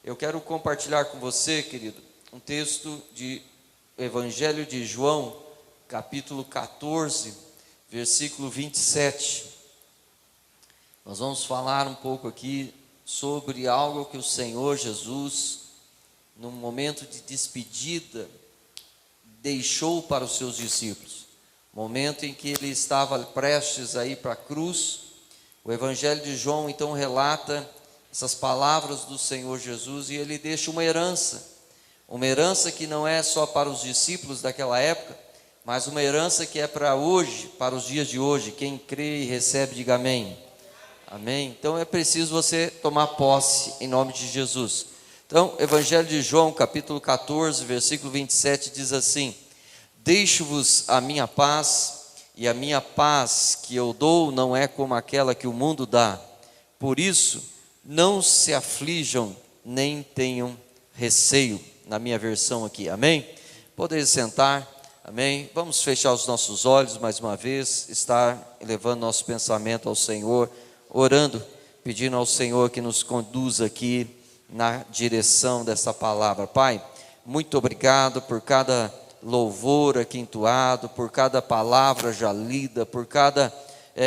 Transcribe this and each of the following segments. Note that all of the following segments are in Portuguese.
Eu quero compartilhar com você, querido, um texto de Evangelho de João, capítulo 14, versículo 27. Nós vamos falar um pouco aqui sobre algo que o Senhor Jesus, num momento de despedida, deixou para os seus discípulos. Momento em que ele estava prestes a ir para a cruz. O Evangelho de João então relata essas palavras do Senhor Jesus, e ele deixa uma herança que não é só para os discípulos daquela época, mas uma herança que é para hoje, para os dias de hoje. Quem crê e recebe, diga amém. Amém. Então é preciso você tomar posse em nome de Jesus. Então, Evangelho de João, capítulo 14, versículo 27, diz assim: deixo-vos a minha paz, e a minha paz que eu dou não é como aquela que o mundo dá. Por isso, não se aflijam, nem tenham receio. Na minha versão aqui, amém? Podem sentar, amém? Vamos fechar os nossos olhos mais uma vez, estar elevando nosso pensamento ao Senhor, orando, pedindo ao Senhor que nos conduza aqui na direção dessa palavra. Pai, muito obrigado por cada louvor aqui entoado, por cada palavra já lida, por cada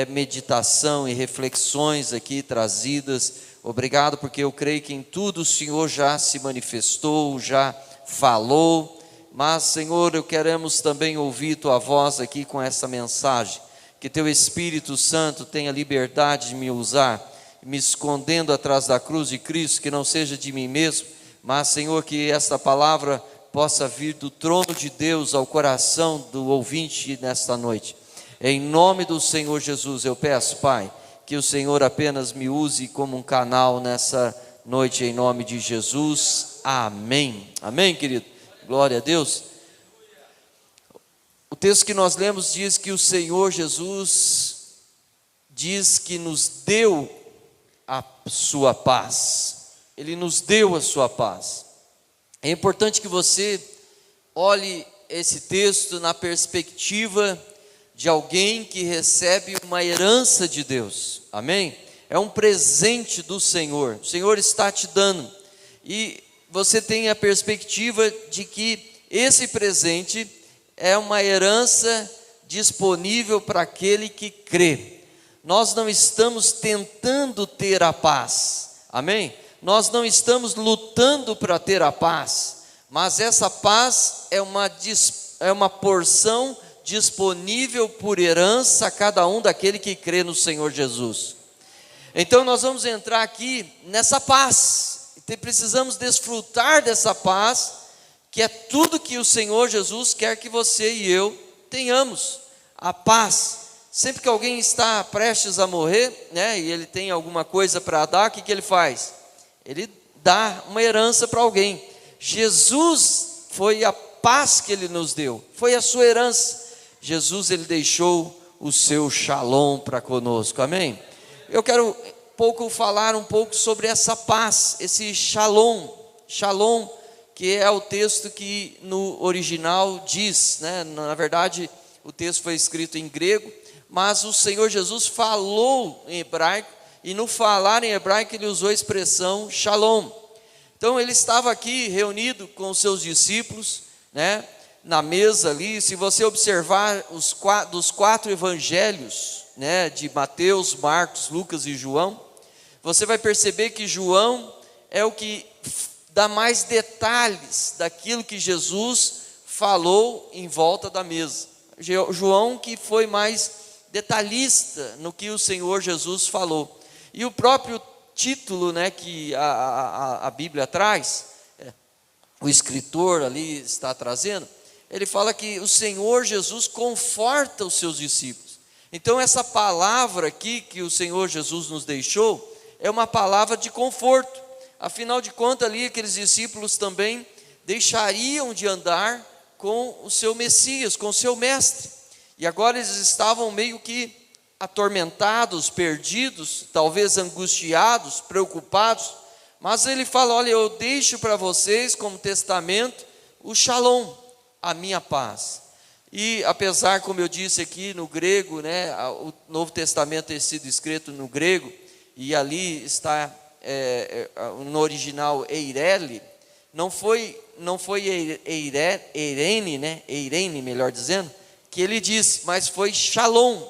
meditação e reflexões aqui trazidas. Obrigado, porque eu creio que em tudo o Senhor já se manifestou, já falou, mas Senhor, eu queremos também ouvir Tua voz aqui com essa mensagem, que Teu Espírito Santo tenha liberdade de me usar, me escondendo atrás da cruz de Cristo, que não seja de mim mesmo, mas Senhor, que esta palavra possa vir do trono de Deus ao coração do ouvinte nesta noite. Em nome do Senhor Jesus eu peço, Pai, que o Senhor apenas me use como um canal nessa noite, em nome de Jesus, amém. Amém, querido? Glória a Deus. O texto que nós lemos diz que o Senhor Jesus diz que nos deu a sua paz. Ele nos deu a sua paz. É importante que você olhe esse texto na perspectiva de alguém que recebe uma herança de Deus, amém? É um presente do Senhor, o Senhor está te dando, e você tem a perspectiva de que esse presente é uma herança disponível para aquele que crê. Nós não estamos tentando ter a paz, amém? Nós não estamos lutando para ter a paz, mas essa paz é uma porção disponível por herança a cada um daquele que crê no Senhor Jesus. Então nós vamos entrar aqui nessa paz, precisamos desfrutar dessa paz, que é tudo que o Senhor Jesus quer que você e eu tenhamos, a paz. Sempre que alguém está prestes a morrer, né, e ele tem alguma coisa para dar, o que ele faz? Ele dá uma herança para alguém. Jesus foi a paz que ele nos deu, foi a sua herança. Jesus, ele deixou o seu shalom para conosco, amém? Eu quero falar um pouco sobre essa paz, esse shalom, que é o texto que no original diz, né? Na verdade, o texto foi escrito em grego, mas o Senhor Jesus falou em hebraico, e no falar em hebraico ele usou a expressão shalom. Então ele estava aqui reunido com os seus discípulos, né? Na mesa ali, se você observar dos quatro evangelhos, né, de Mateus, Marcos, Lucas e João, você vai perceber que João é o que dá mais detalhes daquilo que Jesus falou em volta da mesa. João que foi mais detalhista no que o Senhor Jesus falou. E o próprio título, né, que a Bíblia traz, o escritor ali está trazendo, ele fala que o Senhor Jesus conforta os seus discípulos. Então essa palavra aqui que o Senhor Jesus nos deixou, é uma palavra de conforto. Afinal de contas ali, aqueles discípulos também deixariam de andar com o seu Messias, com o seu mestre. E agora eles estavam meio que atormentados, perdidos, talvez angustiados, preocupados. Mas ele fala, olha, eu deixo para vocês como testamento o shalom, a minha paz. E apesar, como eu disse aqui no grego, né, o Novo Testamento ter sido escrito no grego, e ali está no original Eirene, não foi Eirene, né? Eirene, melhor dizendo, que ele disse, mas foi Shalom,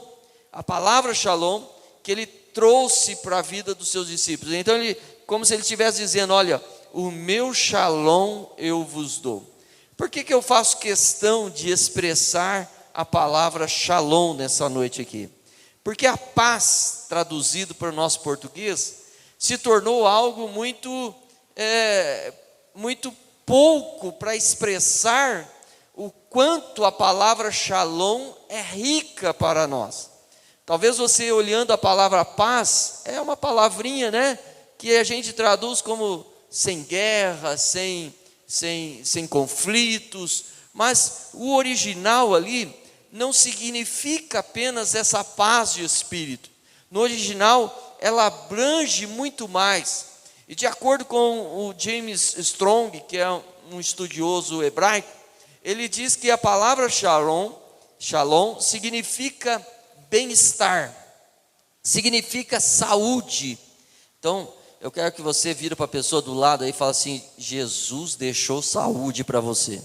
a palavra Shalom, que ele trouxe para a vida dos seus discípulos. Então, como se ele estivesse dizendo, olha, o meu Shalom eu vos dou. Por que eu faço questão de expressar a palavra Shalom nessa noite aqui? Porque a paz, traduzido para o nosso português, se tornou algo muito pouco para expressar o quanto a palavra Shalom é rica para nós. Talvez você, olhando a palavra paz, é uma palavrinha, né, que a gente traduz como sem guerra, sem conflitos, mas o original ali não significa apenas essa paz de espírito. No original, ela abrange muito mais. E de acordo com o James Strong, que é um estudioso hebraico, ele diz que a palavra Shalom significa bem-estar, significa saúde. Então, eu quero que você vire para a pessoa do lado aí e fale assim, Jesus deixou saúde para você.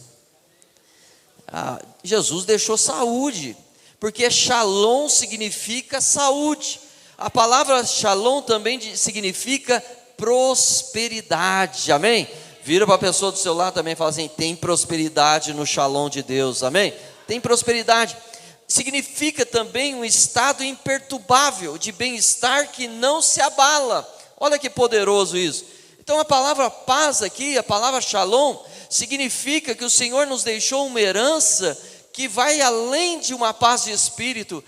Jesus deixou saúde, porque Shalom significa saúde. A palavra Shalom também significa prosperidade, amém? Vira para a pessoa do seu lado também e fala assim, tem prosperidade no Shalom de Deus, amém? Tem prosperidade. Significa também um estado imperturbável, de bem-estar que não se abala. Olha que poderoso isso. Então a palavra paz aqui, a palavra Shalom, significa que o Senhor nos deixou uma herança que vai além de uma paz de espírito,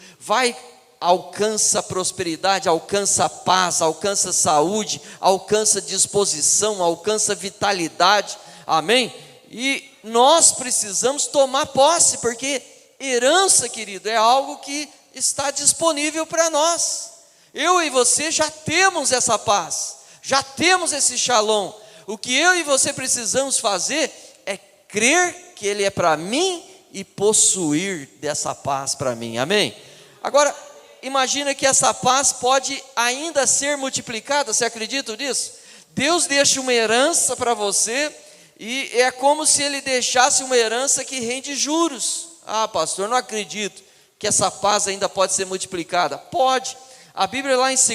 alcança prosperidade, alcança paz, alcança saúde, alcança disposição, alcança vitalidade, amém? E nós precisamos tomar posse, porque herança, querido, é algo que está disponível para nós. Eu e você já temos essa paz, já temos esse Shalom. O que eu e você precisamos fazer é crer que Ele é para mim e possuir dessa paz para mim, amém? Agora, imagina que essa paz pode ainda ser multiplicada, você acredita nisso? Deus deixa uma herança para você, e é como se Ele deixasse uma herança que rende juros. Pastor, não acredito que essa paz ainda pode ser multiplicada. Pode. A Bíblia lá em 2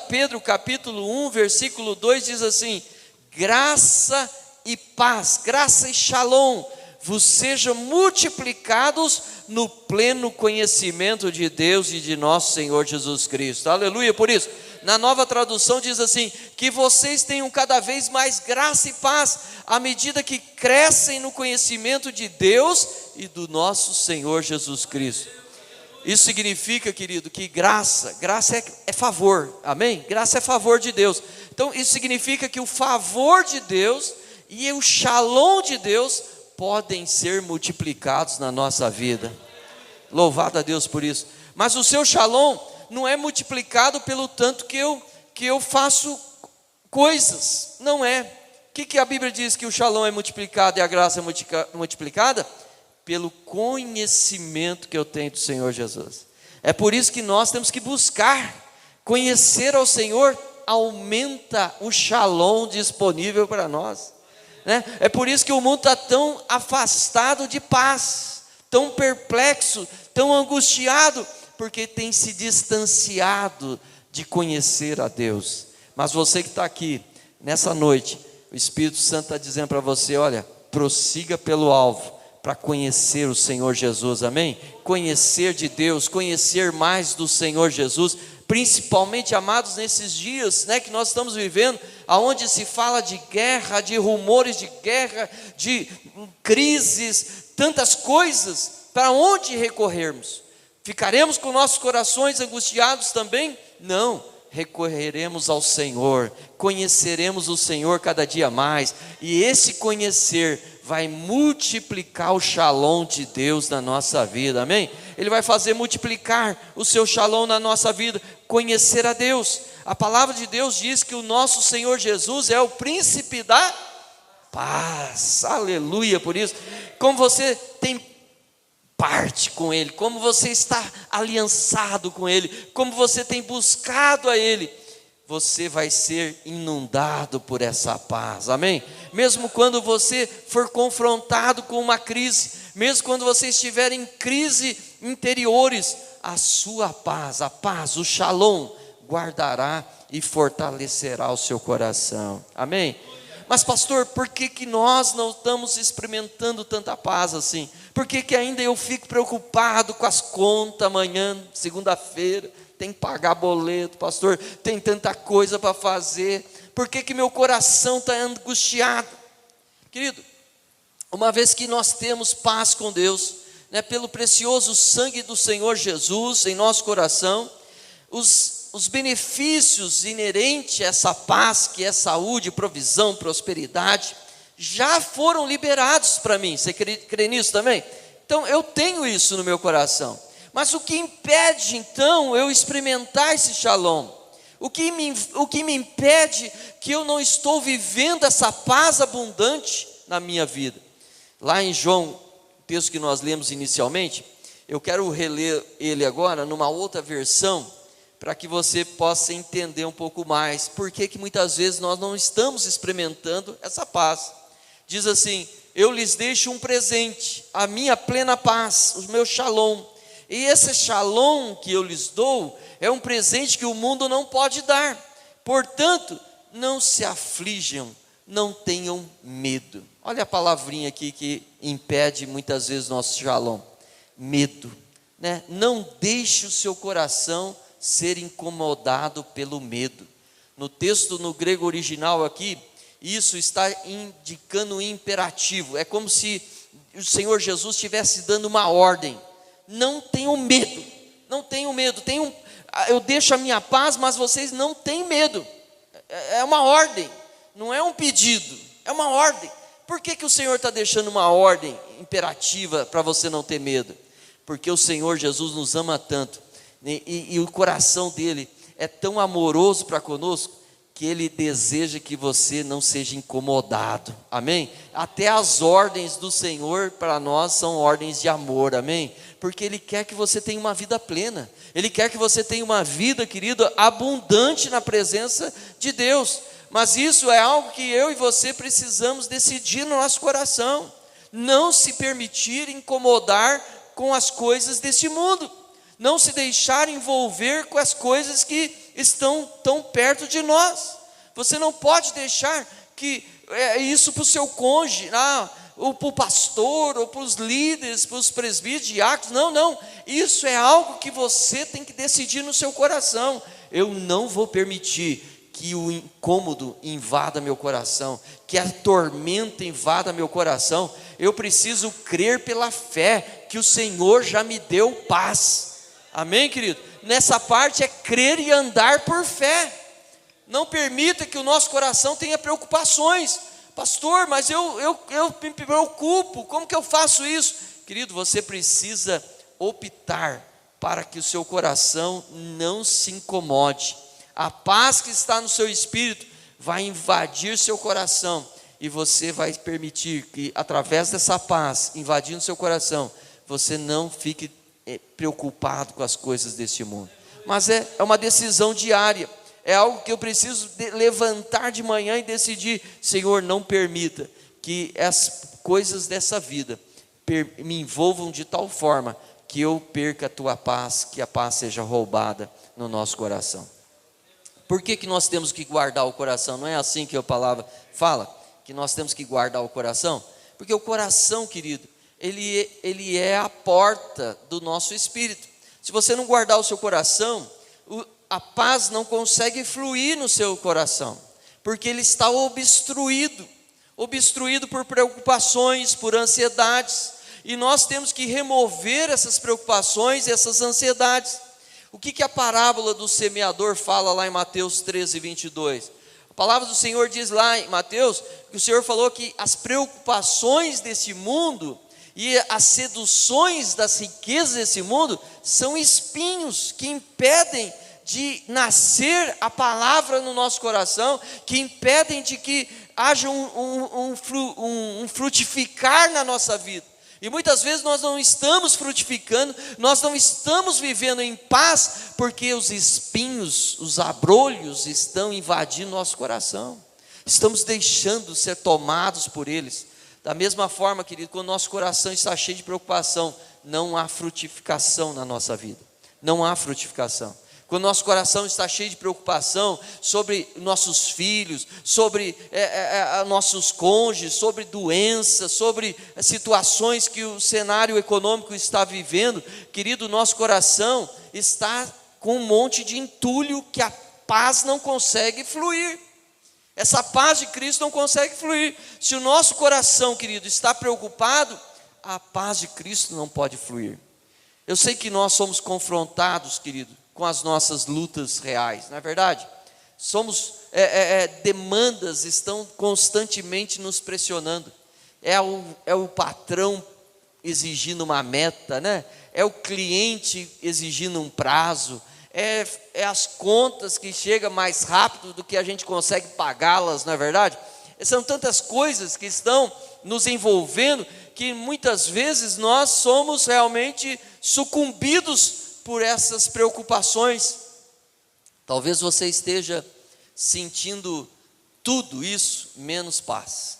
Pedro capítulo 1, versículo 2 diz assim, graça e paz, graça e Shalom, vos sejam multiplicados no pleno conhecimento de Deus e de nosso Senhor Jesus Cristo. Aleluia, por isso, na nova tradução diz assim, que vocês tenham cada vez mais graça e paz, à medida que crescem no conhecimento de Deus e do nosso Senhor Jesus Cristo. Isso significa, querido, que graça é favor, amém? Graça é favor de Deus. Então isso significa que o favor de Deus e o Shalom de Deus podem ser multiplicados na nossa vida. Louvado a Deus por isso. Mas o seu Shalom não é multiplicado pelo tanto que eu faço coisas, não é. O que a Bíblia diz que o Shalom é multiplicado e a graça é multiplicada? Pelo conhecimento que eu tenho do Senhor Jesus. É por isso que nós temos que buscar conhecer ao Senhor, aumenta o Shalom disponível para nós, né? É por isso que o mundo está tão afastado de paz, tão perplexo, tão angustiado, porque tem se distanciado de conhecer a Deus. Mas você que está aqui nessa noite, o Espírito Santo está dizendo para você, olha, prossiga pelo alvo, para conhecer o Senhor Jesus, amém? Conhecer de Deus, conhecer mais do Senhor Jesus, principalmente, amados, nesses dias, né, que nós estamos vivendo, aonde se fala de guerra, de rumores de guerra, de crises, tantas coisas, para onde recorrermos? Ficaremos com nossos corações angustiados também? Não, recorreremos ao Senhor, conheceremos o Senhor cada dia mais, e esse conhecer vai multiplicar o Shalom de Deus na nossa vida, amém? Ele vai fazer multiplicar o seu Shalom na nossa vida, conhecer a Deus. A palavra de Deus diz que o nosso Senhor Jesus é o príncipe da paz, aleluia, por isso, como você tem parte com Ele, como você está aliançado com Ele, como você tem buscado a Ele, você vai ser inundado por essa paz, amém? Mesmo quando você for confrontado com uma crise, mesmo quando você estiver em crise interiores, a sua paz, a paz, o shalom, guardará e fortalecerá o seu coração, amém? Mas pastor, por que nós não estamos experimentando tanta paz assim? Por que ainda eu fico preocupado com as contas amanhã, segunda-feira? Tem que pagar boleto, pastor, tem tanta coisa para fazer. Por que meu coração está angustiado? Querido, uma vez que nós temos paz com Deus, né, pelo precioso sangue do Senhor Jesus em nosso coração, os benefícios inerentes a essa paz, que é saúde, provisão, prosperidade, já foram liberados para mim. Você crê nisso também? Então eu tenho isso no meu coração. Mas o que impede então eu experimentar esse shalom? O que me impede que eu não estou vivendo essa paz abundante na minha vida? Lá em João, o texto que nós lemos inicialmente, eu quero reler ele agora numa outra versão, para que você possa entender um pouco mais, por que muitas vezes nós não estamos experimentando essa paz. Diz assim: eu lhes deixo um presente, a minha plena paz, o meu shalom. E esse shalom que eu lhes dou, é um presente que o mundo não pode dar. Portanto, não se aflijam, não tenham medo. Olha a palavrinha aqui que impede muitas vezes nosso shalom: medo, né? Não deixe o seu coração ser incomodado pelo medo. No texto, no grego original aqui, isso está indicando um imperativo. É como se o Senhor Jesus estivesse dando uma ordem: não tenham medo, não tenham medo, eu deixo a minha paz, mas vocês não têm medo. É uma ordem, não é um pedido, é uma ordem. Por que o Senhor está deixando uma ordem imperativa para você não ter medo? Porque o Senhor Jesus nos ama tanto, e o coração dele é tão amoroso para conosco, que ele deseja que você não seja incomodado, amém? Até as ordens do Senhor para nós são ordens de amor, amém? Porque ele quer que você tenha uma vida plena, ele quer que você tenha uma vida, querido, abundante na presença de Deus. Mas isso é algo que eu e você precisamos decidir no nosso coração: não se permitir incomodar com as coisas deste mundo, não se deixar envolver com as coisas que estão tão perto de nós. Você não pode deixar que isso para o seu cônjuge, ou para o pastor, ou para os líderes, para os presbíteros, diáconos. Não, isso é algo que você tem que decidir no seu coração. Eu não vou permitir que o incômodo invada meu coração, que a tormenta invada meu coração. Eu preciso crer pela fé que o Senhor já me deu paz. Amém, querido? Nessa parte é crer e andar por fé. Não permita que o nosso coração tenha preocupações. Pastor, mas eu me preocupo, como que eu faço isso? Querido, você precisa optar para que o seu coração não se incomode. A paz que está no seu espírito vai invadir seu coração, e você vai permitir que, através dessa paz invadindo seu coração, você não fique preocupado com as coisas deste mundo. Mas é uma decisão diária, é algo que eu preciso levantar de manhã e decidir: Senhor, não permita que as coisas dessa vida me envolvam de tal forma que eu perca a tua paz, que a paz seja roubada no nosso coração. Por que nós temos que guardar o coração? Não é assim que a palavra fala, que nós temos que guardar o coração? Porque o coração, querido, ele é a porta do nosso espírito. Se você não guardar o seu coração, a paz não consegue fluir no seu coração, porque ele está obstruído por preocupações, por ansiedades, e nós temos que remover essas preocupações, essas ansiedades. O que a parábola do semeador fala lá em Mateus 13, 22? A palavra do Senhor diz lá em Mateus, que o Senhor falou que as preocupações desse mundo e as seduções das riquezas desse mundo são espinhos que impedem de nascer a palavra no nosso coração, que impedem de que haja um frutificar na nossa vida. E muitas vezes nós não estamos frutificando, nós não estamos vivendo em paz, porque os espinhos, os abrolhos estão invadindo nosso coração. Estamos deixando ser tomados por eles. Da mesma forma, querido, quando nosso coração está cheio de preocupação, não há frutificação na nossa vida. Não há frutificação. Quando nosso coração está cheio de preocupação sobre nossos filhos, sobre nossos cônjuges, sobre doenças, sobre situações que o cenário econômico está vivendo, querido, nosso coração está com um monte de entulho que a paz não consegue fluir. Essa paz de Cristo não consegue fluir. Se o nosso coração, querido, está preocupado, a paz de Cristo não pode fluir. Eu sei que nós somos confrontados, querido, com as nossas lutas reais, não é verdade? Demandas estão constantemente nos pressionando. É o patrão exigindo uma meta, né? É o cliente exigindo um prazo. É as contas que chegam mais rápido do que a gente consegue pagá-las, não é verdade? São tantas coisas que estão nos envolvendo, que muitas vezes nós somos realmente sucumbidos por essas preocupações. Talvez você esteja sentindo tudo isso, menos paz.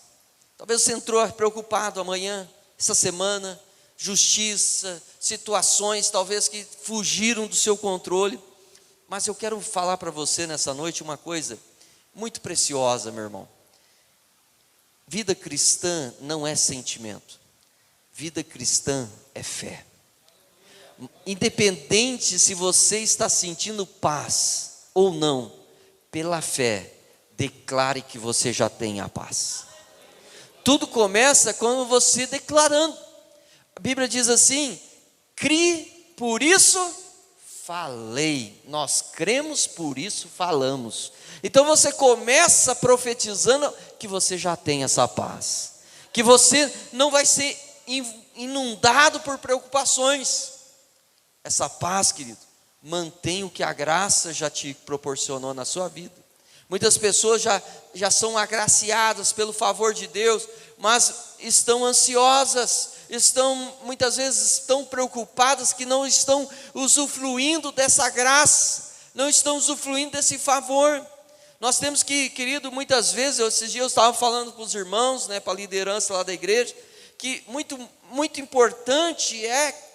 Talvez você entrou preocupado amanhã, essa semana, justiça, situações talvez que fugiram do seu controle. Mas eu quero falar para você nessa noite uma coisa muito preciosa, meu irmão. Vida cristã não é sentimento. Vida cristã é fé. Independente se você está sentindo paz ou não, pela fé, declare que você já tem a paz. Tudo começa quando você declarando. A Bíblia diz assim: crie, por isso falei. Nós cremos, por isso falamos. Então você começa profetizando que você já tem essa paz, que você não vai ser inundado por preocupações. Essa paz, querido, mantém o que a graça já te proporcionou na sua vida. Muitas pessoas já são agraciadas pelo favor de Deus, mas estão ansiosas, muitas vezes estão preocupadas que não estão usufruindo dessa graça, não estão usufruindo desse favor. Nós temos que, querido, muitas vezes, esses dias eu estava falando para os irmãos, para a liderança lá da igreja, que muito importante é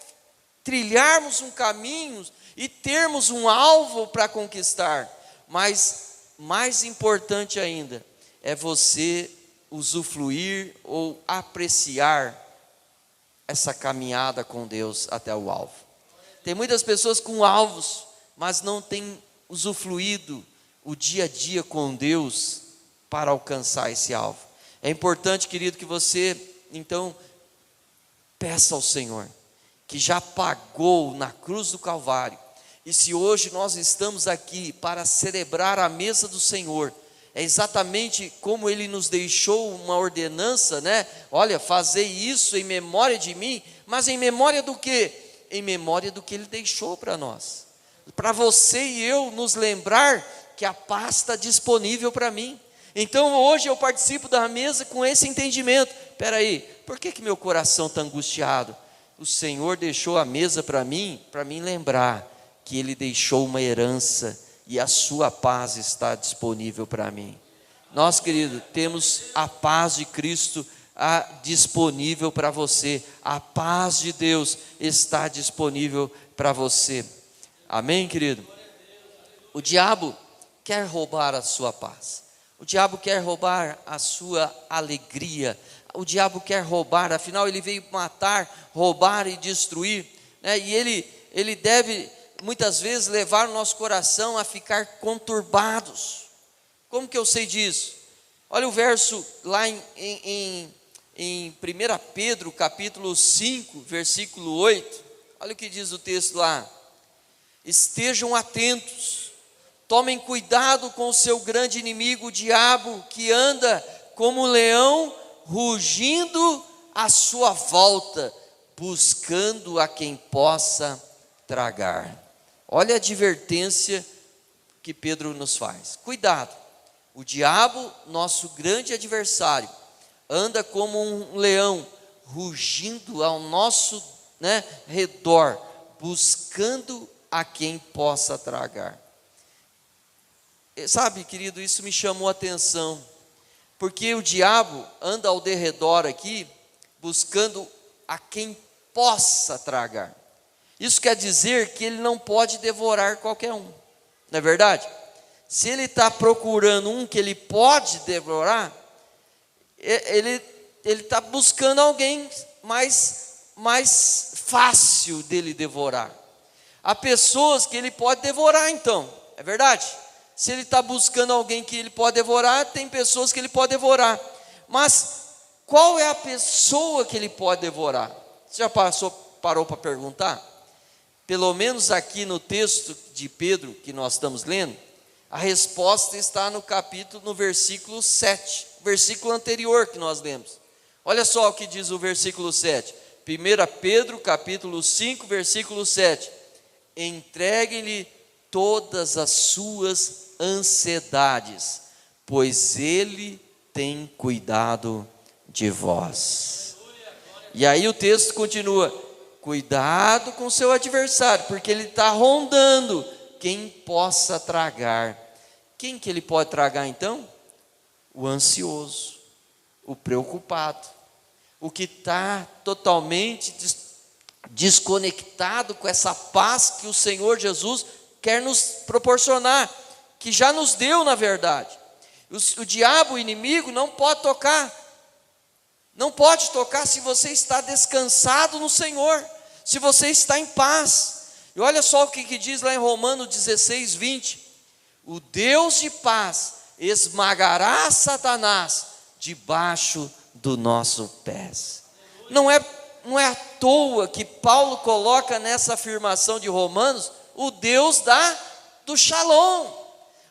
trilharmos um caminho e termos um alvo para conquistar, mas mais importante ainda é você usufruir ou apreciar essa caminhada com Deus até o alvo. Tem muitas pessoas com alvos, mas não têm usufruído o dia a dia com Deus para alcançar esse alvo. É importante, querido, que você então peça ao Senhor, que já pagou na cruz do Calvário. E se hoje nós estamos aqui para celebrar a mesa do Senhor, é exatamente como Ele nos deixou uma ordenança, Olha, fazei isso em memória de mim. Mas em memória do quê? Em memória do que Ele deixou para nós, para você e eu nos lembrar que a paz está disponível para mim. Então hoje eu participo da mesa com esse entendimento. Espera aí, por que meu coração está angustiado? O Senhor deixou a mesa para mim lembrar que Ele deixou uma herança e a sua paz está disponível para mim. Nós, querido, temos a paz de Cristo disponível para você. A paz de Deus está disponível para você. Amém, querido? O diabo quer roubar a sua paz. O diabo quer roubar a sua alegria. O diabo quer roubar, afinal ele veio matar, roubar e destruir, e ele deve muitas vezes levar o nosso coração a ficar conturbados. Como que eu sei disso? Olha o verso lá em 1 Pedro capítulo 5, versículo 8, olha o que diz o texto lá: estejam atentos, tomem cuidado com o seu grande inimigo, o diabo, que anda como um leão, rugindo à sua volta, buscando a quem possa tragar. Olha a advertência que Pedro nos faz. Cuidado, o diabo, nosso grande adversário, anda como um leão, rugindo ao nosso, redor, buscando a quem possa tragar. Sabe, querido, isso me chamou a atenção, porque o diabo anda ao derredor aqui, buscando a quem possa tragar. Isso quer dizer que ele não pode devorar qualquer um, não é verdade? Se ele está procurando um que ele pode devorar, ele está buscando alguém mais fácil dele devorar. Há pessoas que ele pode devorar, então, é verdade? Se ele está buscando alguém que ele pode devorar, tem pessoas que ele pode devorar. Mas qual é a pessoa que ele pode devorar? Você já parou para perguntar? Pelo menos aqui no texto de Pedro que nós estamos lendo, a resposta está no versículo 7, versículo anterior que nós lemos. Olha só o que diz o versículo 7. 1 Pedro capítulo 5, versículo 7. Entregue-lhe todas as suas ansiedades, pois ele tem cuidado de vós. E aí o texto continua: cuidado com seu adversário, porque ele está rondando quem possa tragar. Quem que ele pode tragar então? O ansioso, o preocupado, o que está totalmente desconectado com essa paz que o Senhor Jesus quer nos proporcionar, que já nos deu na verdade. O diabo, o inimigo, não pode tocar se você está descansado no Senhor, se você está em paz. E olha só o que diz lá em Romanos 16, 20: o Deus de paz esmagará Satanás debaixo do nosso pés. Não é à toa que Paulo coloca nessa afirmação de Romanos o Deus do Shalom.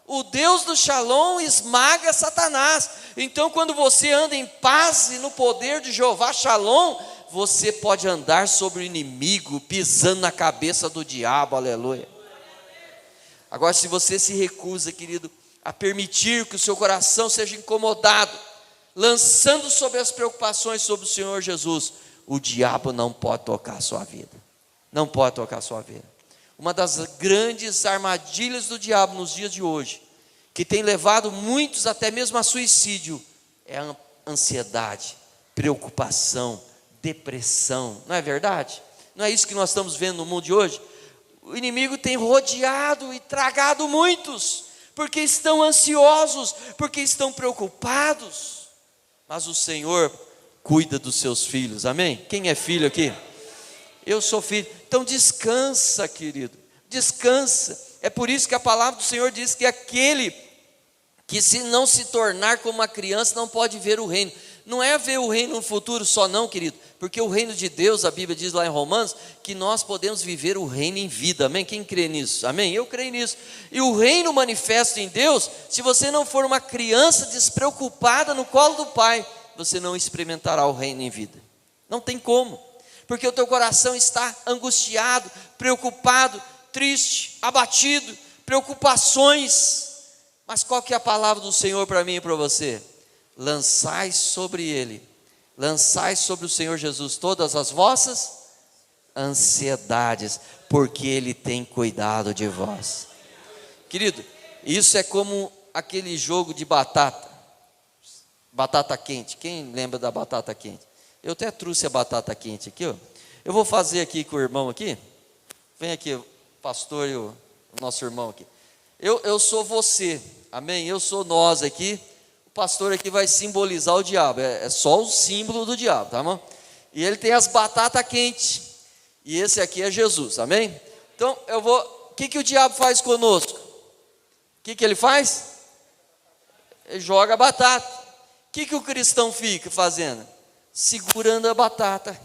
O Deus do Shalom esmaga Satanás. Então, quando você anda em paz e no poder de Jeová Shalom, você pode andar sobre o inimigo, pisando na cabeça do diabo, aleluia. Agora, se você se recusa, querido, a permitir que o seu coração seja incomodado, lançando sobre as preocupações sobre o Senhor Jesus, o diabo não pode tocar a sua vida. Não pode tocar a sua vida. Uma das grandes armadilhas do diabo nos dias de hoje, que tem levado muitos até mesmo a suicídio, é a ansiedade, preocupação, depressão. Não é verdade? Não é isso que nós estamos vendo no mundo de hoje? O inimigo tem rodeado e tragado muitos, porque estão ansiosos, porque estão preocupados. Mas o Senhor cuida dos seus filhos, amém? Quem é filho aqui? Eu sou filho. Então descansa, querido, descansa. É por isso que a palavra do Senhor diz que aquele que se não se tornar como uma criança não pode ver o reino. Não é ver o reino no futuro só não, querido, porque o reino de Deus, a Bíblia diz lá em Romanos, que nós podemos viver o reino em vida, amém? Quem crê nisso? Amém? Eu creio nisso. E o reino manifesto em Deus, se você não for uma criança despreocupada no colo do Pai, você não experimentará o reino em vida. Não tem como, porque o teu coração está angustiado, preocupado, triste, abatido, preocupações. Mas qual que é a palavra do Senhor para mim e para você? Lançai sobre Ele, lançai sobre o Senhor Jesus todas as vossas ansiedades, porque Ele tem cuidado de vós. Querido, isso é como aquele jogo de batata quente. Quem lembra da batata quente? Eu até trouxe a batata quente aqui, ó. Eu vou fazer aqui com o irmão aqui. Vem aqui, o pastor e o nosso irmão aqui. Eu sou você, amém? Eu sou nós aqui. O pastor aqui vai simbolizar o diabo. É só o símbolo do diabo, tá bom? E ele tem as batatas quentes. E esse aqui é Jesus, amém? Então o que o diabo faz conosco? O que ele faz? Ele joga a batata. O que o cristão fica fazendo? Segurando a batata.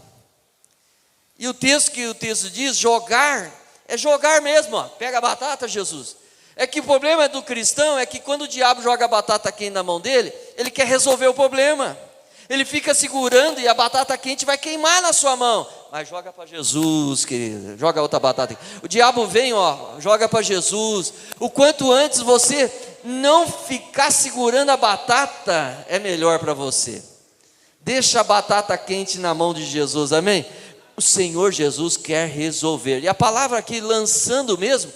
E o texto diz, jogar, é jogar mesmo, ó. Pega a batata, Jesus. É que o problema do cristão é que quando o diabo joga a batata quente na mão dele, ele quer resolver o problema. Ele fica segurando e a batata quente vai queimar na sua mão. Mas joga para Jesus, querido. Joga outra batata. O diabo vem, ó, joga para Jesus. O quanto antes você não ficar segurando a batata, é melhor para você. Deixa a batata quente na mão de Jesus, amém? O Senhor Jesus quer resolver. E a palavra aqui, lançando mesmo,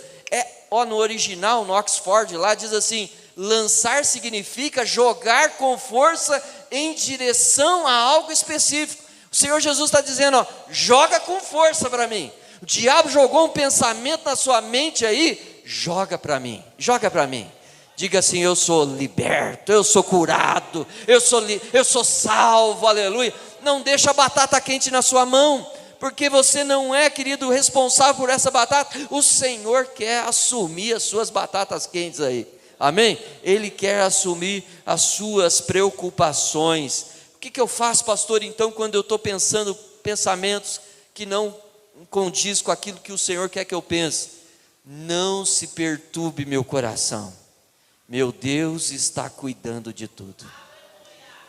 no original, no Oxford, lá diz assim: lançar significa jogar com força em direção a algo específico. O Senhor Jesus está dizendo, joga com força para mim. O diabo jogou um pensamento na sua mente aí, joga para mim, joga para mim. Diga assim: eu sou liberto, eu sou curado, eu sou salvo, aleluia. Não deixa a batata quente na sua mão, porque você não é, querido, responsável por essa batata. O Senhor quer assumir as suas batatas quentes aí, amém? Ele quer assumir as suas preocupações. O que eu faço, pastor, então, quando eu estou pensando pensamentos que não condiz com aquilo que o Senhor quer que eu pense? Não se perturbe meu coração, meu Deus está cuidando de tudo.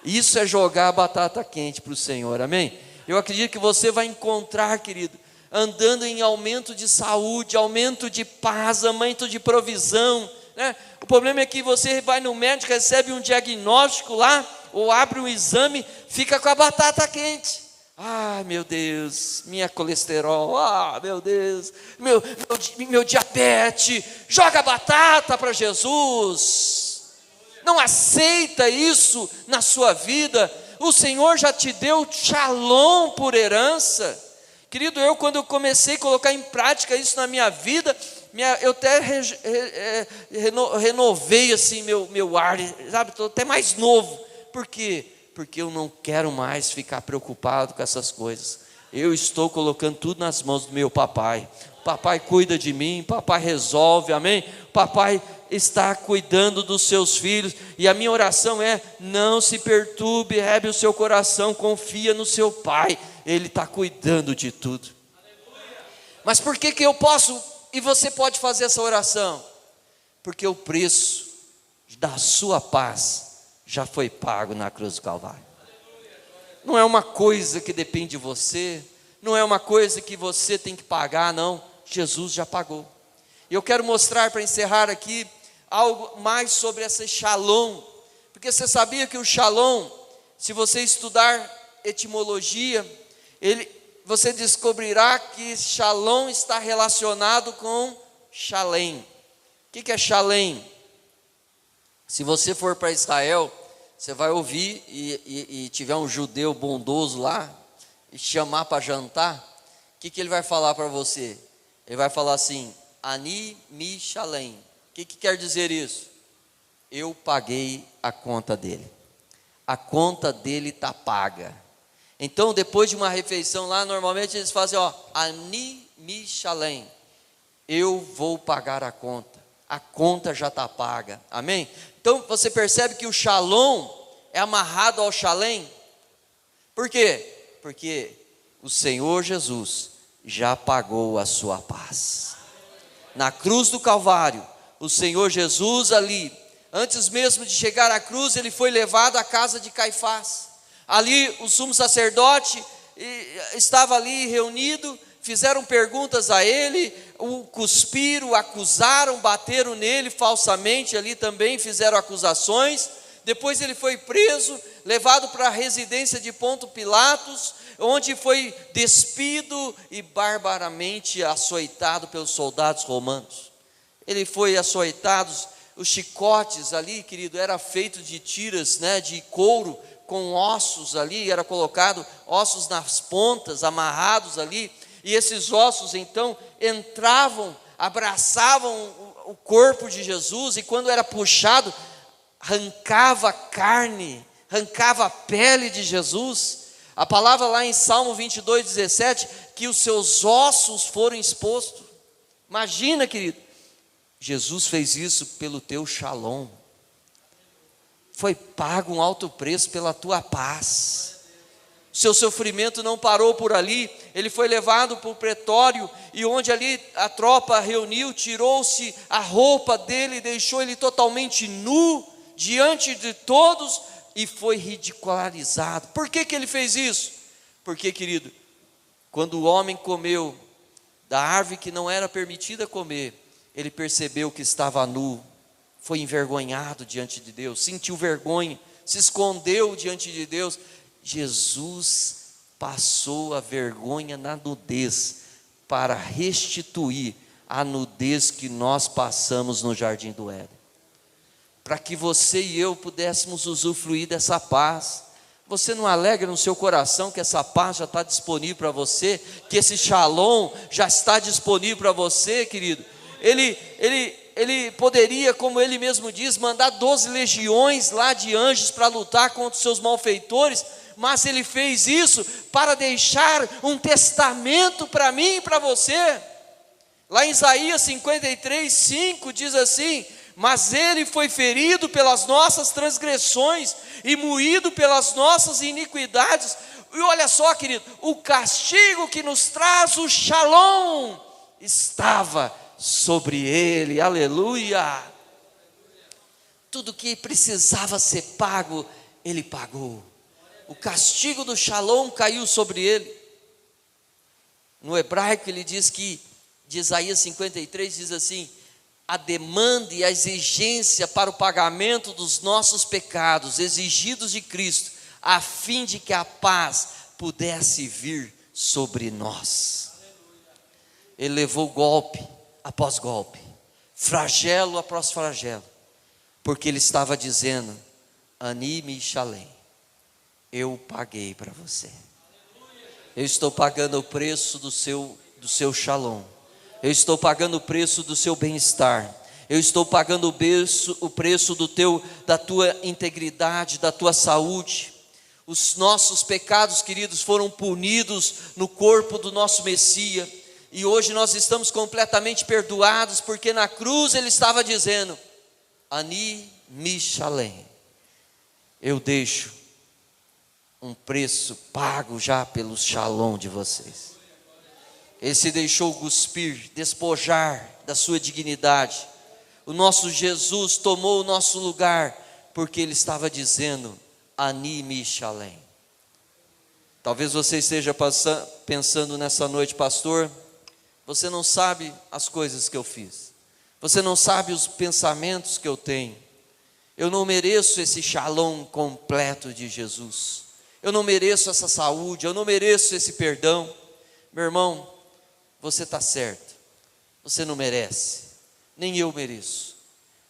Isso é jogar a batata quente para o Senhor, amém? Eu acredito que você vai encontrar, querido, andando em aumento de saúde, aumento de paz, aumento de provisão, né? O problema é que você vai no médico, recebe um diagnóstico lá, ou abre um exame, fica com a batata quente. Ai, meu Deus, minha colesterol, meu Deus, meu diabetes. Joga a batata para Jesus. Não aceita isso na sua vida. O Senhor já te deu shalom por herança. Querido, quando eu comecei a colocar em prática isso na minha vida, eu até renovei assim meu ar, sabe? Estou até mais novo. Por quê? Porque eu não quero mais ficar preocupado com essas coisas. Eu estou colocando tudo nas mãos do meu papai. Papai cuida de mim, papai resolve, amém? Papai está cuidando dos seus filhos, e a minha oração é: não se perturbe, rebe o seu coração, confia no seu pai, ele está cuidando de tudo. Mas por que eu posso, e você pode fazer essa oração? Porque o preço da sua paz já foi pago na cruz do Calvário. Não é uma coisa que depende de você, não é uma coisa que você tem que pagar, não. Jesus já pagou. E eu quero mostrar, para encerrar aqui, algo mais sobre esse shalom. Porque você sabia que o shalom, se você estudar etimologia, você descobrirá que shalom está relacionado com Shalem. O que é Shalem? Se você for para Israel, você vai ouvir e tiver um judeu bondoso lá, e chamar para jantar, o que ele vai falar para você? Ele vai falar assim: Ani mi Shalem. O que quer dizer isso? Eu paguei a conta dele. A conta dele está paga. Então, depois de uma refeição lá, normalmente eles fazem, Ani mi Shalem. Eu vou pagar a conta. A conta já está paga. Amém? Então, você percebe que o Shalom é amarrado ao Shalem. Por quê? Porque o Senhor Jesus já pagou a sua paz. Na cruz do Calvário, o Senhor Jesus ali, antes mesmo de chegar à cruz, ele foi levado à casa de Caifás. Ali o sumo sacerdote estava ali reunido, fizeram perguntas a ele, o cuspiram, o acusaram, bateram nele falsamente, ali também fizeram acusações. Depois ele foi preso, levado para a residência de Ponto Pilatos, onde foi despido e barbaramente açoitado pelos soldados romanos. Ele foi açoitado, os chicotes ali, querido, era feito de tiras, de couro, com ossos ali, era colocado ossos nas pontas, amarrados ali, e esses ossos então entravam, abraçavam o corpo de Jesus, e quando era puxado, arrancava a carne, arrancava a pele de Jesus. A palavra lá em Salmo 22:17, que os seus ossos foram expostos. Imagina, querido, Jesus fez isso pelo teu shalom. Foi pago um alto preço pela tua paz. Seu sofrimento não parou por ali. Ele foi levado para o pretório, e onde ali a tropa reuniu, tirou-se a roupa dele, deixou ele totalmente nu diante de todos, e foi ridicularizado. Por que ele fez isso? Porque, querido, quando o homem comeu da árvore que não era permitida comer, ele percebeu que estava nu, foi envergonhado diante de Deus, sentiu vergonha, se escondeu diante de Deus, Jesus passou a vergonha na nudez para restituir a nudez que nós passamos no jardim do Éden, para que você e eu pudéssemos usufruir dessa paz. Você não alegra no seu coração que essa paz já está disponível para você, que esse shalom já está disponível para você, querido? Ele poderia, como ele mesmo diz, mandar 12 legiões lá de anjos para lutar contra os seus malfeitores, mas ele fez isso para deixar um testamento para mim e para você. Lá em Isaías 53:5 diz assim: mas ele foi ferido pelas nossas transgressões e moído pelas nossas iniquidades. E olha só, querido, o castigo que nos traz o shalom estava sobre ele. Aleluia! Tudo que precisava ser pago, ele pagou. O castigo do shalom caiu sobre ele. No hebraico ele diz que, de Isaías 53, diz assim: a demanda e a exigência para o pagamento dos nossos pecados exigidos de Cristo, a fim de que a paz pudesse vir sobre nós. Ele levou golpe após golpe, flagelo após flagelo, porque ele estava dizendo: Ani mi shalem, eu paguei para você, eu estou pagando o preço do seu shalom, eu estou pagando o preço do seu bem-estar, eu estou pagando o preço da tua integridade, da tua saúde. Os nossos pecados, queridos, foram punidos no corpo do nosso Messias, e hoje nós estamos completamente perdoados, porque na cruz ele estava dizendo: Ani mi shalem, eu deixo um preço pago já pelo shalom de vocês. Ele se deixou cuspir, despojar da sua dignidade. O nosso Jesus tomou o nosso lugar, porque ele estava dizendo: Ani mi shalem. Talvez você esteja pensando nessa noite: pastor, você não sabe as coisas que eu fiz, você não sabe os pensamentos que eu tenho, eu não mereço esse shalom completo de Jesus, eu não mereço essa saúde, eu não mereço esse perdão. Meu irmão, você está certo, você não merece, nem eu mereço,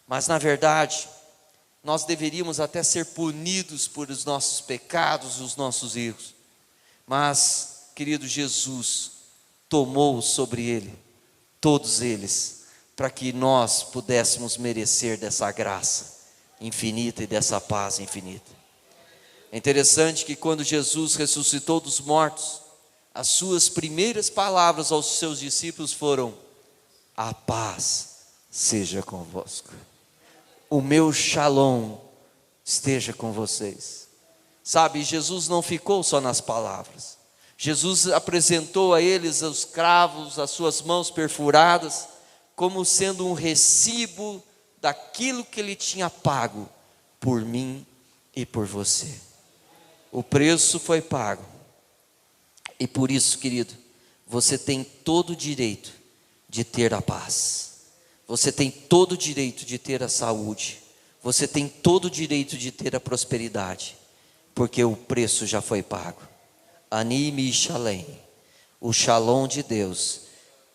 mas na verdade, nós deveríamos até ser punidos por os nossos pecados, os nossos erros, mas, querido, Jesus tomou sobre ele, todos eles, para que nós pudéssemos merecer dessa graça infinita e dessa paz infinita. É interessante que quando Jesus ressuscitou dos mortos, as suas primeiras palavras aos seus discípulos foram: a paz seja convosco, o meu shalom esteja com vocês. Sabe, Jesus não ficou só nas palavras. Jesus apresentou a eles os cravos, as suas mãos perfuradas, como sendo um recibo daquilo que ele tinha pago por mim e por você. O preço foi pago. E por isso, querido, você tem todo o direito de ter a paz. Você tem todo o direito de ter a saúde. Você tem todo o direito de ter a prosperidade, porque o preço já foi pago. Ani mi shalem. O shalom de Deus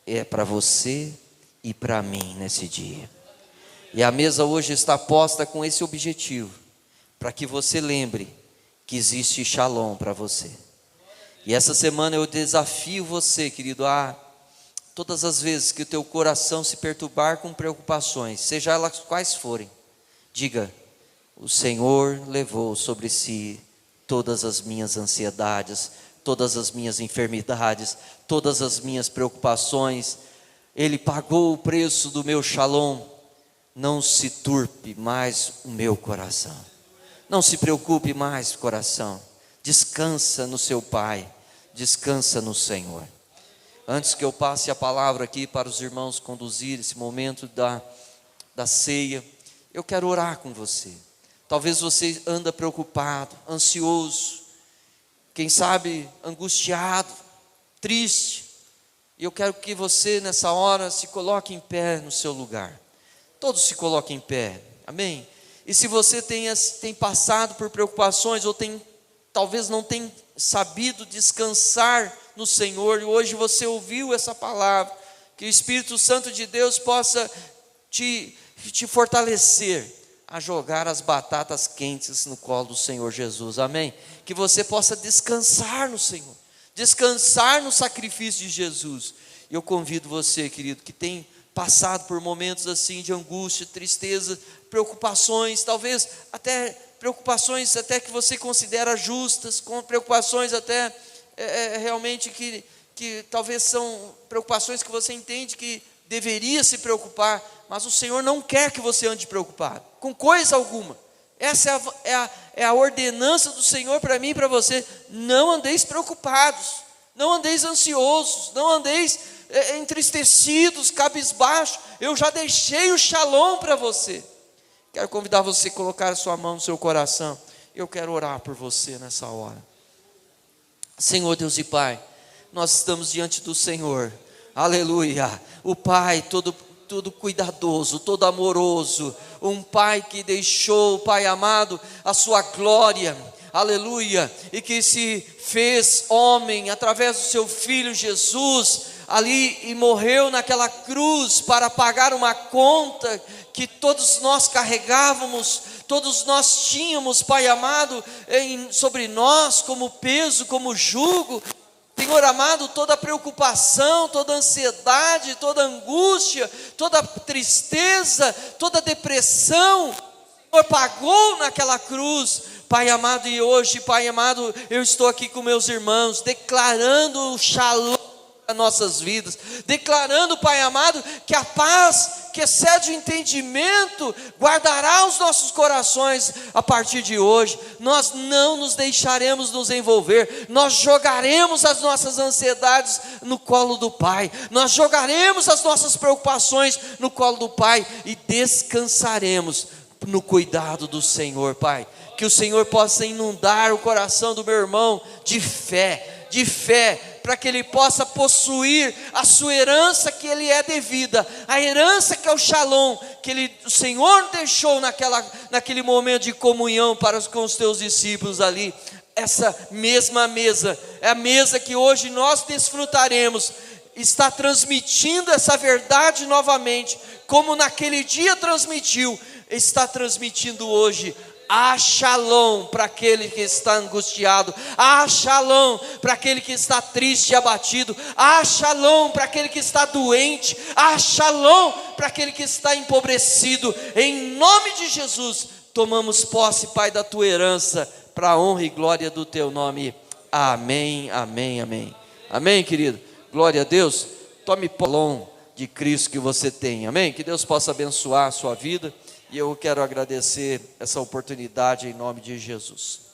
é para você e para mim nesse dia. E a mesa hoje está posta com esse objetivo, para que você lembre que existe shalom para você. E essa semana eu desafio você, querido, a todas as vezes que o teu coração se perturbar com preocupações, seja elas quais forem, diga: o Senhor levou sobre si todas as minhas ansiedades, todas as minhas enfermidades, todas as minhas preocupações. Ele pagou o preço do meu shalom. Não se turpe mais o meu coração. Não se preocupe mais, coração. Descansa no seu Pai. Descansa no Senhor. Antes que eu passe a palavra aqui para os irmãos conduzir esse momento da ceia, eu quero orar com você. Talvez você anda preocupado, ansioso, quem sabe angustiado, triste. E eu quero que você nessa hora se coloque em pé no seu lugar. Todos se coloquem em pé, amém? E se você tem passado por preocupações ou tem talvez não tenha sabido descansar no Senhor, e hoje você ouviu essa palavra, que o Espírito Santo de Deus possa te fortalecer a jogar as batatas quentes no colo do Senhor Jesus, amém? Que você possa descansar no Senhor, descansar no sacrifício de Jesus. E eu convido você, querido, que tem passado por momentos assim de angústia, tristeza, preocupações, talvez até preocupações até que você considera justas, com preocupações até realmente que talvez são preocupações que você entende que deveria se preocupar, mas o Senhor não quer que você ande preocupado, com coisa alguma. Essa é a ordenança do Senhor para mim e para você. Não andeis preocupados, não andeis ansiosos, não andeis entristecidos, cabisbaixos. Eu já deixei o shalom para você. Quero convidar você a colocar a sua mão no seu coração. Eu quero orar por você nessa hora. Senhor Deus e Pai, nós estamos diante do Senhor, aleluia, o Pai todo cuidadoso, todo amoroso, um Pai que deixou, Pai amado, a sua glória, aleluia, e que se fez homem através do seu Filho Jesus, ali e morreu naquela cruz para pagar uma conta que todos nós carregávamos, todos nós tínhamos, Pai amado, sobre nós como peso, como jugo. Senhor amado, toda preocupação, toda ansiedade, toda angústia, toda tristeza, toda depressão, o Senhor pagou naquela cruz, Pai amado. E hoje, Pai amado, eu estou aqui com meus irmãos, declarando o shalom nas nossas vidas, declarando, Pai amado, que a paz que excede o entendimento guardará os nossos corações a partir de hoje. Nós não nos deixaremos nos envolver, nós jogaremos as nossas ansiedades no colo do Pai, nós jogaremos as nossas preocupações no colo do Pai e descansaremos no cuidado do Senhor, Pai. Que o Senhor possa inundar o coração do meu irmão de fé, para que ele possa possuir a sua herança que ele é devida, a herança que é o shalom, que o Senhor deixou naquele momento de comunhão com os teus discípulos ali. Essa mesma mesa, é a mesa que hoje nós desfrutaremos, está transmitindo essa verdade novamente, como naquele dia transmitiu, está transmitindo hoje. Há shalom para aquele que está angustiado, há shalom para aquele que está triste e abatido, há shalom para aquele que está doente, há shalom para aquele que está empobrecido. Em nome de Jesus, tomamos posse, Pai, da tua herança, para a honra e glória do teu nome. Amém, amém, amém. Amém, querido? Glória a Deus. Tome shalom de Cristo que você tem, amém? Que Deus possa abençoar a sua vida. E eu quero agradecer essa oportunidade em nome de Jesus.